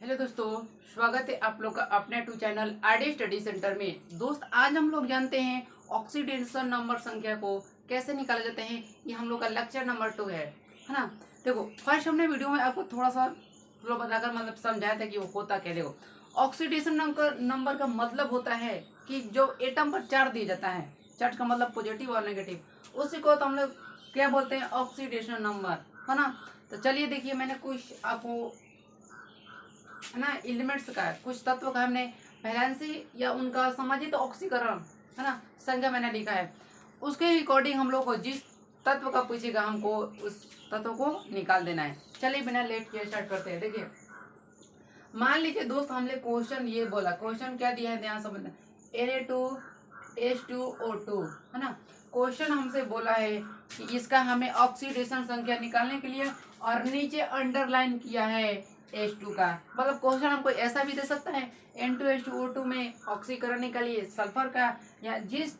Hello दोस्तों, स्वागत है आप लोग का अपने टू चैनल आरडी स्टडी सेंटर में। दोस्त, आज हम लोग जानते हैं ऑक्सीडेशन नंबर संख्या को कैसे निकाले जाते हैं। ये हम लोग का लेक्चर नंबर 2 है ना। देखो, फर्स्ट हमने वीडियो में आपको थोड़ा सा फ्लो बताकर मतलब समझाया था कि वो होता क्या। देखो, ऑक्सीडेशन नंबर का मतलब होता है कि जो एटम पर चार्ज दिया जाता है, चार्ज का मतलब पॉजिटिव और नेगेटिव, उसी को तो हम लोग क्या बोलते हैं, ऑक्सीडेशन नंबर, है ना। तो चलिए देखिए, मैंने कुछ आपको है ना एलिमेंट्स का, कुछ तत्व का हमने वैलेंसी या उनका समझित ऑक्सीकरण है ना संख्या मैंने लिखा है। उसके अकॉर्डिंग हम लोग को जिस तत्व का पूछेगा हमको उस तत्व को निकाल देना है। चलिए बिना लेट किए स्टार्ट करते हैं। देखिए, मान लीजिए दोस्त, हमने क्वेश्चन ये बोला, क्वेश्चन क्या दिया है ध्यान समझना, Na2H2O2 है ना। क्वेश्चन हमसे बोला है कि इसका हमें ऑक्सीडेशन संख्या निकालने के लिए, और नीचे अंडरलाइन किया है H2 का। मतलब क्वेश्चन हमको ऐसा भी दे सकता है, N2H2O2 में ऑक्सीकरण निकालिए सल्फर का, या जिस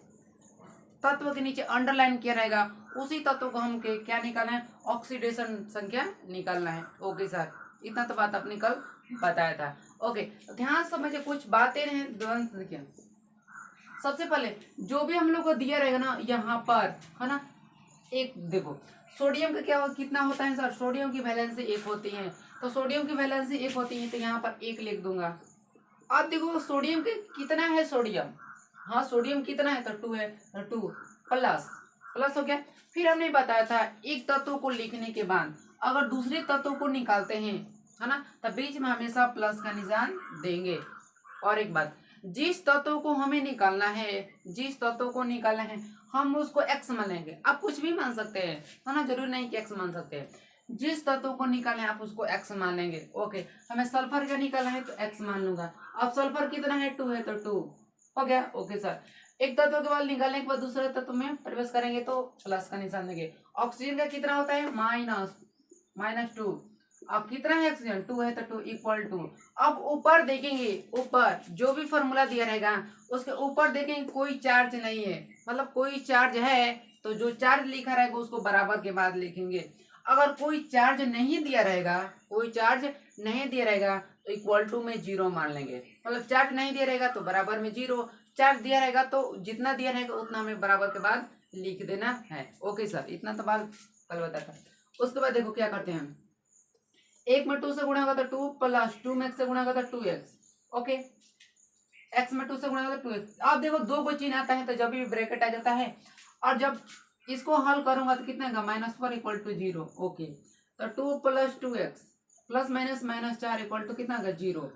तत्व के नीचे अंडरलाइन किया रहेगा उसी तत्व को हम क्या निकालना है, ऑक्सीडेशन संख्या निकालना है। ओके सर, इतना तो बात आपने कल बताया था। ओके, तो ध्यान समझिए, कुछ बातें हैं ध्यान से देखिए। सबसे पहले जो भी हम लोग को दिया रहेगा ना यहाँ पर, है ना, एक देखो सोडियम का क्या कितना होता है सर, सोडियम की वैलेंसी 1 होती है, तो सोडियम की वैलेंसी 1 होती है, तो यहाँ पर 1 लिख दूंगा। अब देखो सोडियम के कितना है, सोडियम, हाँ सोडियम कितना है, तो 2 है, तो 2 प्लस प्लस हो गया। फिर हमने बताया था एक तत्व को लिखने के बाद अगर दूसरे तत्व को निकालते हैं, है ना, तो बीच में हमेशा प्लस का निशान देंगे। और एक बात, जिस तत्व को हमें निकालना है, जिस तत्व को निकालना है हम उसको एक्स मानेंगे। आप कुछ भी मान सकते हैं, है ना, जरूरी नहीं कि एक्स मान सकते हैं। जिस तत्व को निकालना है आप उसको एक्स मान लेंगे। ओके, हमें सल्फर का निकालना है तो एक्स मान लूंगा। अब सल्फर कितना है, 2 है, तो 2 हो गया। ओके सर, एक तत्व के बाद निकालने के बाद दूसरे तत्व में प्रवेश करेंगे तो प्लस का निशान देंगे। ऑक्सीजन का कितना होता है, -2। अब कितना है ऑक्सीजन, 2 है, तो 2 इक्वल टू, अब ऊपर देखेंगे, ऊपर जो भी फॉर्मूला दिया रहेगा उसके ऊपर देखेंगे कोई चार्ज नहीं है, मतलब कोई चार्ज है तो जो चार्ज लिखा रहेगा उसको बराबर के बाद लिखेंगे। अगर कोई चार्ज नहीं दिया रहेगा, कोई चार्ज नहीं दिया रहेगा तो इक्वल टू में 0 मान लेंगे। मतलब चार्ज नहीं दिया रहेगा तो बराबर में 0, चार्ज दिया रहेगा तो जितना दिया रहेगा उतना हमें बराबर के बाद लिख देना है। ओके सर, इतना तो बात कल बताया था। उसके बाद देखो क्या करते हैं, 1 में 2 से गुणा होगा तो 2 प्लस 2 में x से गुणा होगा तो 2x। ओके, x में 2 से गुणा होगा तो 2x। अब देखो दो को चिन्ह आता है तो जब भी ब्रैकेट आ जाता है, और जब इसको हल करूंगा तो कितना होगा, -4 इक्वल टू 0। ओके, तो 2 plus 2x plus minus -4 equal to कितना होगा, 0।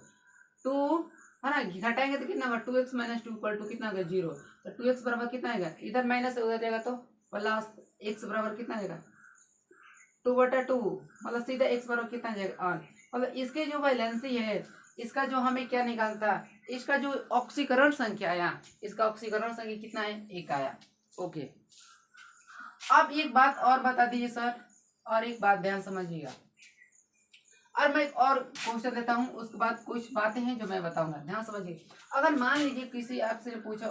2 है ना, घटाएंगे तो कितना होगा, 2x माइनस 2 इक्वल टू कितना होगा, 0। तो 2x बराबर कितना आएगा, इधर माइनस से उधर जाएगा तो प्लस, x बराबर कितना आएगा, 2/2, मतलब सीधा x बराबर कितना जाएगा, 8। मतलब इसके जो वैलेंसी है, इसका जो हमें क्या निकालता, इसका जो ऑक्सीकरण संख्या आया, इसका ऑक्सीकरण संख्या कितना है, 1 आया। ओके, अब एक बात और बता दीजिए सर, और एक बात ध्यान समझिएगा, और मैं एक और क्वेश्चन देता हूँ, उसके बाद कुछ बातें हैं जो मैं बताऊंगा, ध्यान समझिए। अगर मान लीजिए किसी आपसे पूछा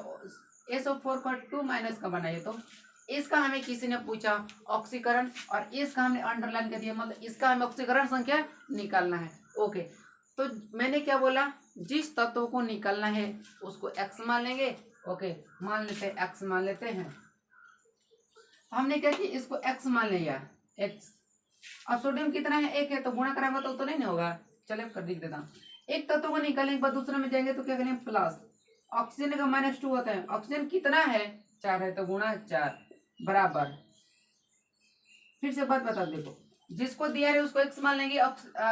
SO4 का 2 माइनस का बनाइए, तो इसका हमें किसी ने पूछा ऑक्सीकरण, और इसका हमने अंडरलाइन कर दिया, मतलब इसका हमें ऑक्सीकरण संख्या निकालना है। ओके, तो मैंने क्या बोला, जिस तत्व को निकालना है उसको एक्स मान लेंगे। ओके, मान लेते हैं एक्स मान लेते हैं, हमने क्या किया, इसको एक्स मान लिया, एक्स। अब सोडियम कितना है, 1 है, तो गुणा कराएंगे तो नहीं होगा, चलिए कर दिख देता हूँ। एक तत्व को निकालने के बाद दूसरे में जाएंगे तो क्या करेंगे, प्लस। ऑक्सीजन का -2 होता है, ऑक्सीजन कितना है, 4 है, तो गुणा 4 बराबर। फिर से बात बता, देखो जिसको दिया है उसको एक्स मान लेंगे।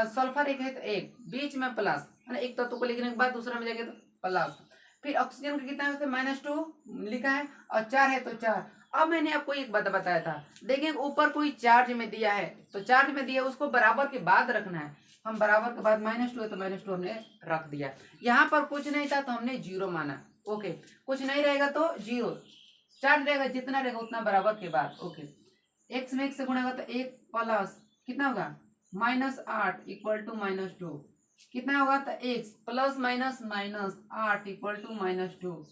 सल्फर 1 है तो 1, बीच में प्लस, है ना, एक तत्व को लिखने के बाद दूसरा में जाएंगे तो प्लस। फिर ऑक्सीजन का कितना है, -2 लिखा है, और 4 है तो 4। अब मैंने आपको एक बात बताया था, देखिए ऊपर कोई चार्ज में दिया है, तो चार्ज में दिया उसको बराबर के बाद रखना है। हम बराबर के बाद -2 है तो -2 हमने रख दिया। यहाँ पर कुछ नहीं था तो हमने 0 माना। ओके, कुछ नहीं रहेगा तो 0, चार्ज रहेगा जितना रहेगा उतना बराबर के बाद। ओके, एक्स में 1 से गुणा होगा तो 1 प्लस कितना होगा, -8 इक्वल टू -2, कितना होगा, तो x plus minus -8 equal to -2।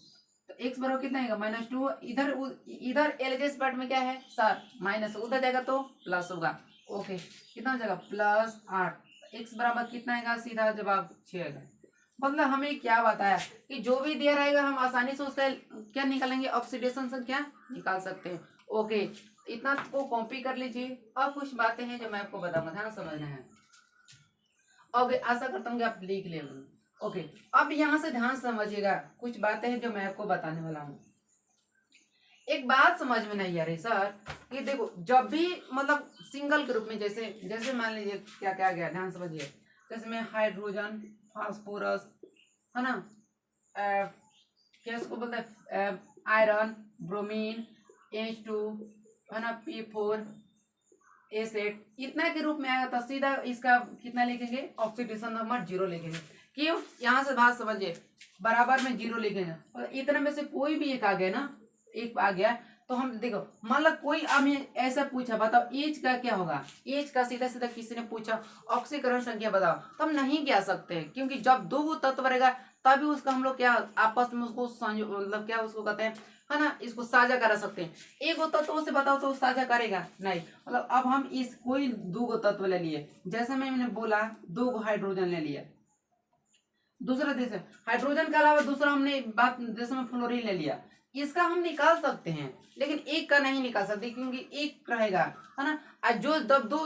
तो x बराबर कितना आएगा, -2। इधर इधर एलजेस पार्ट में क्या है सर, माइनस, उधर जाएगा तो प्लस होगा। ओके, कितना हो जाएगा, +8। x बराबर कितना आएगा, सीधा जवाब 6 आएगा। मतलब हमें क्या बताया कि जो भी दिया रहेगा हम आसानी से उसका क्या निकालेंगे, ऑक्सीडेशन संख्या निकाल सकते हैं। ओके, इतना को कॉपी कर लीजिए। अब कुछ बातें हैं जो मैं आपको बताऊंगा, ध्यान समझना है। ओके, आशा करता हूँ कि आप लिख ले। ओके, अब यहाँ से ध्यान समझिएगा, कुछ बातें हैं जो मैं आपको बताने वाला हूँ। एक बात समझ में नहीं आ रही सर कि देखो, जब भी मतलब सिंगल ग्रुप में जैसे जैसे मान लीजिए क्या क्या गया, ध्यान समझिए। जैसे में हाइड्रोजन, फास्फोरस, है ना, क्या इसको बोलते हैं, आयरन, ब्रोमीन, H2, है ना, P4, A8, इतना के रूप में आएगा तो सीधा इसका कितना लिखेंगे, ऑक्सीडेशन नंबर 0 लिखेंगे। क्यों, यहाँ से बात समझिए, बराबर में 0 लिखेंगे और इतने में से कोई भी एक आ गया ना, एक आ गया तो हम देखो, मतलब कोई हमें ऐसा पूछा बताओ एच का क्या होगा, एच का सीधा सीधा किसी ने पूछा ऑक्सीकरण संख्या बताओ, तो हम नहीं कह सकते हैं, क्योंकि जब दो तत्व रहेगा तभी उसका हम लोग क्या आपस में उसको मतलब क्या उसको कहते हैं, है ना, इसको साझा करा सकते हैं। एक गो तत्व से बताओ तो साझा करेगा नहीं। मतलब अब हम इस कोई दो गो तत्व ले लिए, जैसे मैंने बोला 2 गो हाइड्रोजन ले लिया, दूसरा जैसे हाइड्रोजन के अलावा दूसरा हमने बात जैसे में फ्लोरीन ले लिया, इसका हम निकाल सकते हैं, लेकिन एक का नहीं निकाल सकते क्योंकि एक रहेगा, है ना। और जो जब दो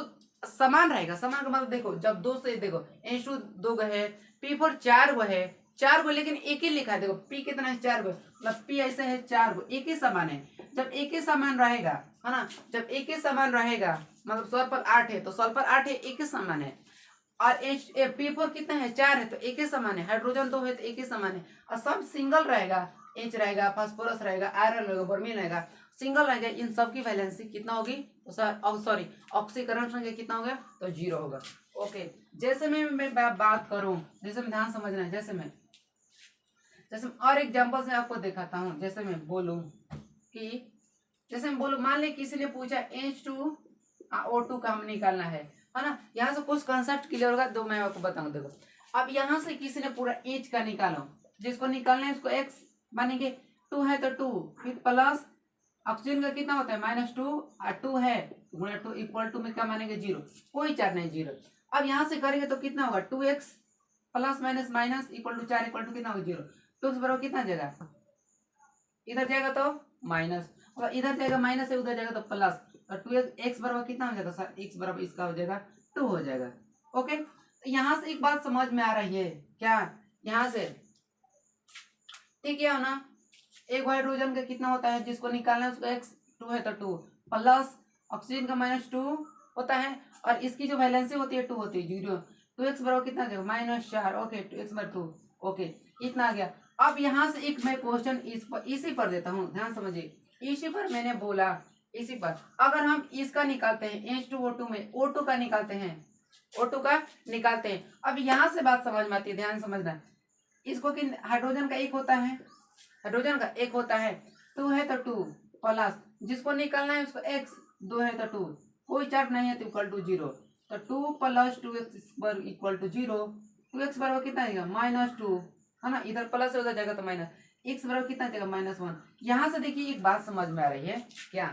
समान रहेगा, समान का मतलब देखो, जब दो से देखो H2 2 गो है, P4 4 गो है, 4 गो, लेकिन एक ही लिखा है। देखो P कितना है, 4 गो, मतलब P ऐसे है 4 गो, एक ही समान है। जब एक ही समान रहेगा, है ना, जब एक ही समान रहेगा मतलब 100 पर 8 है तो 100 पर 8 है, एक ही समान है। और P4 कितना है, 4 है तो एक ही समान है। हाइड्रोजन 2 है तो एक ही समान है। और सब सिंगल रहेगा, H रहेगा, फास्फोरस रहेगा, आयरन रहेगा, ब्रोमीन रहेगा, सिंगल रहेगा। इन सब की वैलेंसी कितना होगी, तो सॉरी ऑक्सीकरण संख्या कितना हो गया, तो 0 होगा। ओके, जैसे मैं बात करूं, जैसे मैं ध्यान समझना है, जैसे और एग्जांपल से आपको दिखाता हूं। जैसे मैं बोलूं कि जैसे मैं बोलूं, मान ली किसी ने पूछा H2O2 का हम निकालना है ना। यहाँ से कुछ कंसेप्ट क्लियर होगा, दो मैं आपको बताऊं। देखो, अब यहाँ से किसी ने पूरा H का निकालो, जिसको निकालना है उसको x मानेंगे, 2 है तो 2, फिर प्लस ऑक्सीजन का कितना होता है -2, और 2 है गुणा 2 इक्वल टू में क्या मानेंगे, 0, कोई चार नहीं 0। अब यहाँ से करेंगे तो कितना होगा, 2x plus minus minus equal to 4 equal to कितना होगा, 0। तो उस बराबर कितना जाएगा, इधर जाएगा तो माइनस, और इधर जाएगा माइनस है, उधर जाएगा तो प्लस, और 2x बराबर कितना हो जाएगा सर, x बराबर इसका हो जाएगा 2 हो जाएगा। ओके, तो यहाँ से एक बात समझ में आ रही है क्या, यहाँ से ठीक है ना। एक हाइड्रोजन का कितना होता है, जिसको निकालना है उसको x 2 है तो 2 प्लस ऑक्सीजन का -2 होता है, और इसकी जो वैलेंसी होती है 2 होती है 0। 2x बराबर कितना आ जाएगा, -4। ओके, 2x बराबर 2। ओके, इतना आ गया। अब यहाँ से एक मैं क्वेश्चन इसी पर देता हूँ, ध्यान समझिए। इसी पर मैंने बोला, इसी पर अगर हम इसका निकालते हैं H2O2 में O2 का निकालते हैं, O2 का निकालते हैं। अब यहाँ से बात समझ में आती है, ध्यान समझना। इसको कि हाइड्रोजन का एक होता है, हाइड्रोजन का एक होता है, 2 है तो 2 प्लस, जिसको निकालना है उसको x, 2 है तो 2, कोई चार्ट नहीं है तो इक्वल टू 0। तो 2 plus 2x equal to 0। 2x बराबर कितना आएगा, -2, है ना, इधर प्लस है उधर जाएगा तो माइनस, x बराबर कितना जाएगा, -1। यहाँ से देखिए एक बात समझ में आ रही है क्या,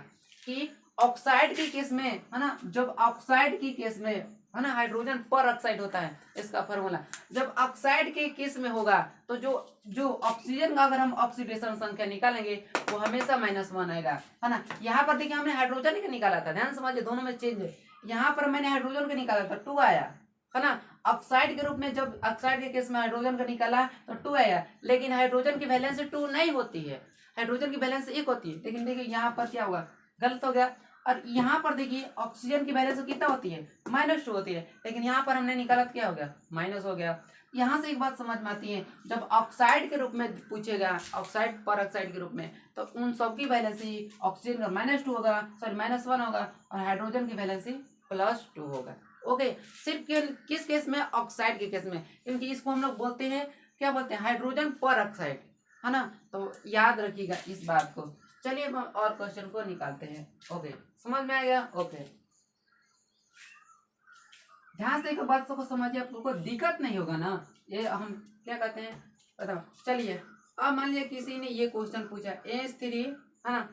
कि ऑक्साइड के केस में, है ना, जब ऑक्साइड के केस में, है ना, हाइड्रोजन पर ऑक्साइड होता है, इसका फॉर्मूला। जब ऑक्साइड के केस में होगा तो जो ऑक्सीजन का अगर हम ऑक्सीडेशन संख्या निकालेंगे वो हमेशा -1 आएगा, है ना। यहाँ पर देखिए हमने हाइड्रोजन का निकाला था, ध्यान समझिए, दोनों में चेंज है। यहाँ पर मैंने हाइड्रोजन का निकाला था, 2 आया, है ना। ऑक्साइड के रूप में जब ऑक्साइड के केस में हाइड्रोजन का निकाला तो 2 आया, लेकिन हाइड्रोजन की वैलेंस 2 नहीं होती है, हाइड्रोजन की वैलेंस 1 होती है। लेकिन देखिए यहाँ पर क्या हुआ, गलत हो गया। और यहाँ पर देखिए ऑक्सीजन की वैलेंस कितना होती है, -2 होती है, लेकिन यहाँ पर हमने निकाला तो क्या हो गया, माइनस हो गया। यहाँ से एक बात समझ में आती है, जब ऑक्साइड के रूप में पूछेगा, ऑक्साइड पर ऑक्साइड के रूप में, तो उन सबकी वैलेंसी ऑक्सीजन का -2 होगा, सॉरी -1 होगा, और हाइड्रोजन की वैलेंसी +2 होगा। ओके, सिर्फ किस केस में, ऑक्साइड के केस में, क्योंकि इसको हम लोग बोलते हैं, क्या बोलते हैं, हाइड्रोजन पर ऑक्साइड, है ना। तो याद रखिएगा इस बात को। चलिए हम और क्वेश्चन को निकालते हैं। ओके, समझ में आ गया। ओके, ध्यान से एक बात को समझिए, आपको दिक्कत नहीं होगा ना, ये हम क्या कहते हैं बताओ। चलिए, अब मान लिया किसी ने ये क्वेश्चन पूछा, H3, है ना,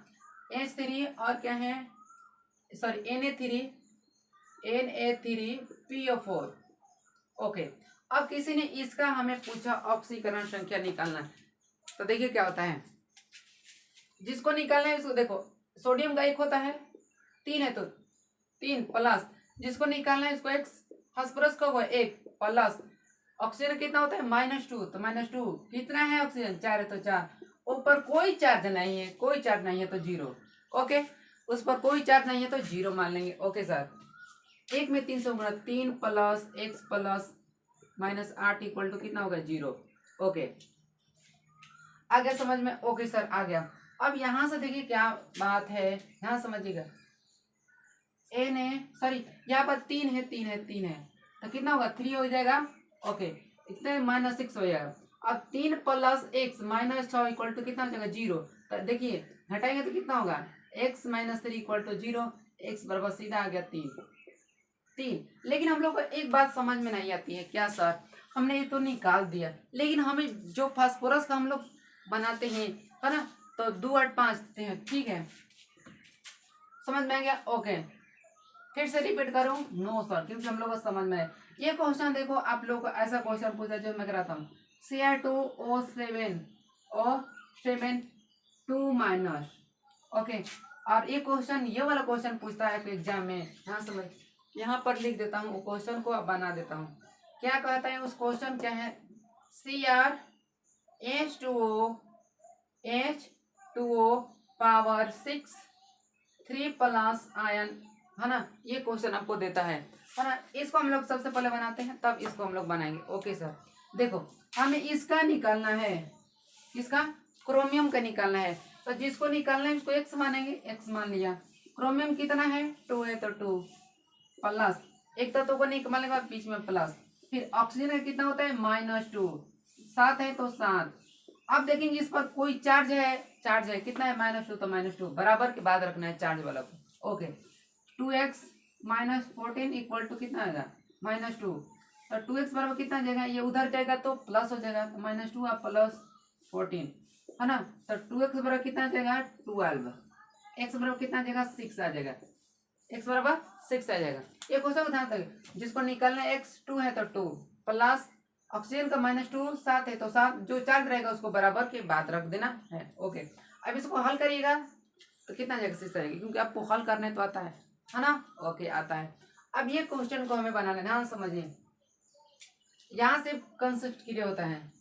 H3 और क्या है, सॉरी Na3PO4, ओके, अब किसी ने इसका हमें पूछा ऑक्सीकरण संख्या निकालना, तो देखिए क्या होता है, जिसको निकालना है इसको देखो, सोडियम का 1 होता है, 3 है तो 3 प्लस, जिसको निकालना है इसको एक्स, फास्फोरस का होगा 1 प्लस, ऑक्सीजन कितना होता है -2, तो -2 कितना है ऑक्सीजन 4 है तो 4, ऊपर कोई चार्ज नहीं है, कोई चार्ज नहीं है तो 0। ओके, उस पर कोई चार्ज नहीं है तो 0 मान लेंगे। ओके सर, 1 में 3 से गुणा, 3 plus x plus -8 equal to कितना होगा 0। ओके, आ गया समझ में? ओके सर, आ गया। अब यहां से देखिए क्या बात है, यहां समझिएगा, एन है, सॉरी यहाँ पर 3 है, 3 है, 3 है, तो कितना होगा 3 हो जाएगा। ओके, इतने -6 हो जाएगा। अब 3 प्लस एक्स -6 इक्वल टू कितना हो जाएगा 0, तो देखिए हटाएंगे तो कितना होगा x -3 इक्वल टू 0, एक्स बराबर सीधा आ गया 3। लेकिन हम लोग को एक बात समझ में नहीं आती है, क्या सर, हमने ये तो निकाल दिया, लेकिन हमें जो फास्फोरस का हम लोग बनाते हैं, है ना, तो 2 8 5 देते हैं, ठीक है, समझ में आ गया? ओके, फिर से रिपीट करूं? नो सर, क्योंकि हम लोग को समझ में है। ये क्वेश्चन देखो, आप लोग को ऐसा क्वेश्चन पूछा जो मैं कराता हूँ, Cr2O7 2 माइनस। ओके, और ये क्वेश्चन, ये वाला क्वेश्चन पूछता है एग्जाम में, यहाँ समझ, यहाँ पर लिख देता हूँ, क्वेश्चन को बना देता हूँ। क्या कहता है उस क्वेश्चन, क्या है, CrH2O पावर 6 3 प्लस आयन, है ना, ये क्वेश्चन आपको देता है ना। इसको हम लोग सबसे पहले बनाते हैं, तब इसको हम लोग बनाएंगे। ओके सर, देखो हमें इसका निकालना है, इसका क्रोमियम का निकालना है, तो जिसको निकालना है उसको x मानेंगे, x मान लिया। क्रोमियम कितना है 2 है तो 2 प्लस, एक तत्व को निकालने के बाद बीच में प्लस, फिर ऑक्सीजन का कितना होता है -2, 7 है तो 7। अब देखेंगे इस पर कोई चार्ज है कितना है -2, तो -2 बराबर के बाद रखना है चार्ज वाला को। ओके, 2x -14 इक्वल टू कितना आएगा -2, तो 2x बराबर कितना आ जाएगा, ये उधर जाएगा तो प्लस हो जाएगा, तो -2 आप प्लस 14, है ना, तो 2x बराबर कितना आ जाएगा 12, x बराबर कितना आ जाएगा 6 आ जाएगा, x बराबर 6 आ जाएगा। ये क्वेश्चन ध्यान तक, जिसको निकालना है x 2 है तो 2 प्लस ऑक्सीजन का -2 7 है तो 7, जो चार्ज रहेगा उसको बराबर के बाद रख देना है। ओके, अब इसको हल करिएगा तो कितना जाएगा 6 आएगा, क्योंकि आपको हल करने तो आता है ना। ओके, आता है। अब ये क्वेश्चन को हमें बनाना है, ध्यान समझिए, यहाँ से कंसेप्ट क्लियर होता है।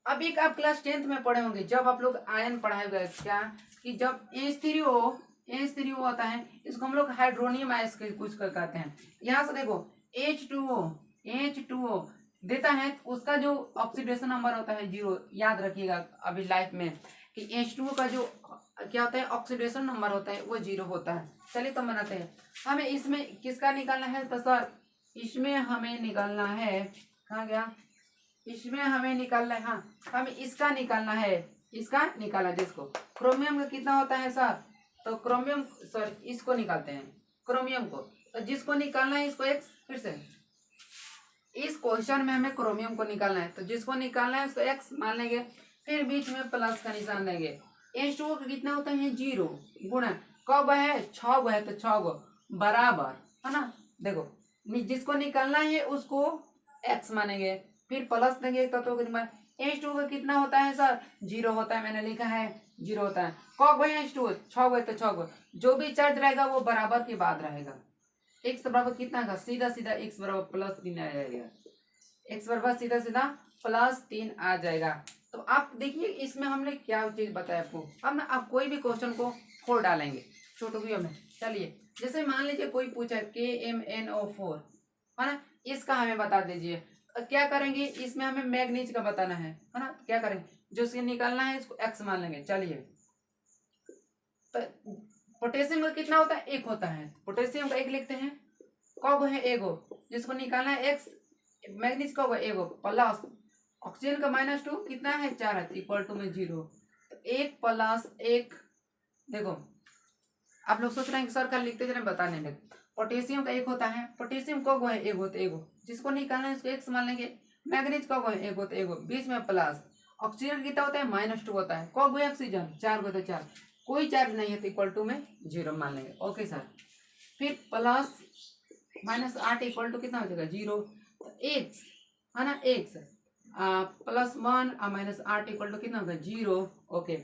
अब एक आप क्लास 10th में पढ़े होंगे, जब आप लोग आयन पढ़ाए गए, क्या कि जब H3O होता है, इसको हम लोग हाइड्रोनियम आयस के कुछ कहते हैं। यहाँ से देखो H2O देता है, उसका जो ऑक्सीडेशन नंबर होता है 0, याद रखिएगा अभी लाइफ में कि H2O का जो क्या होता है ऑक्सीडेशन नंबर होता है वो 0 होता है। चलिए तो बनाते हैं, हमें इसमें किसका निकालना है, तो सर इसमें हमें निकालना है, कहाँ गया, इसमें हमें निकालना है, हाँ हमें इसका निकालना है, इसका निकालना, जिसको क्रोमियम का कितना होता है सर, तो क्रोमियम, सॉरी इसको निकालते हैं क्रोमियम को, तो जिसको निकालना है इसको x, फिर से इस क्वेश्चन में हमें क्रोमियम को निकालना है, तो जिसको निकालना है उसको x मान लेंगे, फिर बीच में प्लस का निशान लेंगे। H2O का कितना होता है 0 गुणा, कब है 6 है तो 6 बराबर, है ना, देखो जिसको निकालना है उसको x मानेंगे, फिर प्लस देंगे तत्व के नंबर। H2O का कितना होता है सर 0 होता है, मैंने लिखा है 0 होता है। कब है H2O 6 है तो 6, जो भी चार्ज रहेगा वो बराबर के बाद रहेगा। x बराबर कितना का, सीधा सीधा x बराबर +3 आ जाएगा, x बराबर सीधा सीधा +3 आ जाएगा। तो आप देखिए इसमें हमने क्या चीज बताया आपको। अब ना आप कोई भी क्वेश्चन को फोड़ डालेंगे छोटों में। चलिए जैसे मान लीजिए कोई पूछा KMnO4, है ना, इसका हमें बता दीजिए, क्या करेंगे, इसमें हमें मैग्नीज का बताना है ना, क्या करेंगे, जो इसके निकालना है इसको x मान लेंगे। चलिए तो पोटेशियम का कितना होता है 1 होता है, पोटेशियम का 1 लिखते हैं, कब है 1, जिसको निकालना है x, मैग्नीज कब है 1 प्लस ऑक्सीजन का -2 कितना है 4 है, इक्वल टू में 0, तो 1 प्लस 1, देखो आप लोग सोच रहे हैं कि सर का लिखते जरा बताने में, पोटेशियम का 1 होता है, पोटेशियम कब है 1 होता है 1, जिसको निकालना है उसको x मान लेंगे, मैग्नीज कब है 1 होता है 1, बीच में प्लस, ऑक्सीजन कितना होता है -2 होता है, कब है ऑक्सीजन 4 होता है 4, कोई चार्ज नहीं है तो इक्वल टू में 0 मान लेंगे। ओके सर, फिर प्लस -8 इक्वल टू कितना हो जाएगा 0, तो एक्स है ना, एक्स +1 -8 इक्वल टू कितना होगा 0। ओके,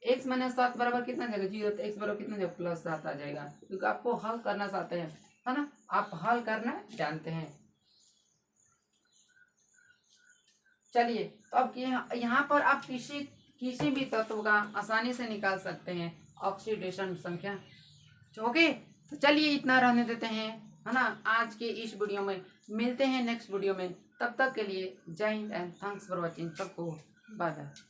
x -7 बराबर कितना आ जाएगा 0, तो x बराबर कितना आ जाएगा +7 आ जाएगा, क्योंकि आपको हल करना चाहते हैं, है ना, आप हल करना जानते हैं। चलिए, तो अब यहाँ पर आप किसी भी तत्व का आसानी से निकाल सकते हैं ऑक्सीडेशन संख्या। ओके, तो चलिए इतना रहने देते हैं, है ना, आज के इस वीडियो में। मिलते हैं नेक्स्ट वीडियो में, तब तक के लिए जय Hind and thanks for watching. सबको बाय बाय।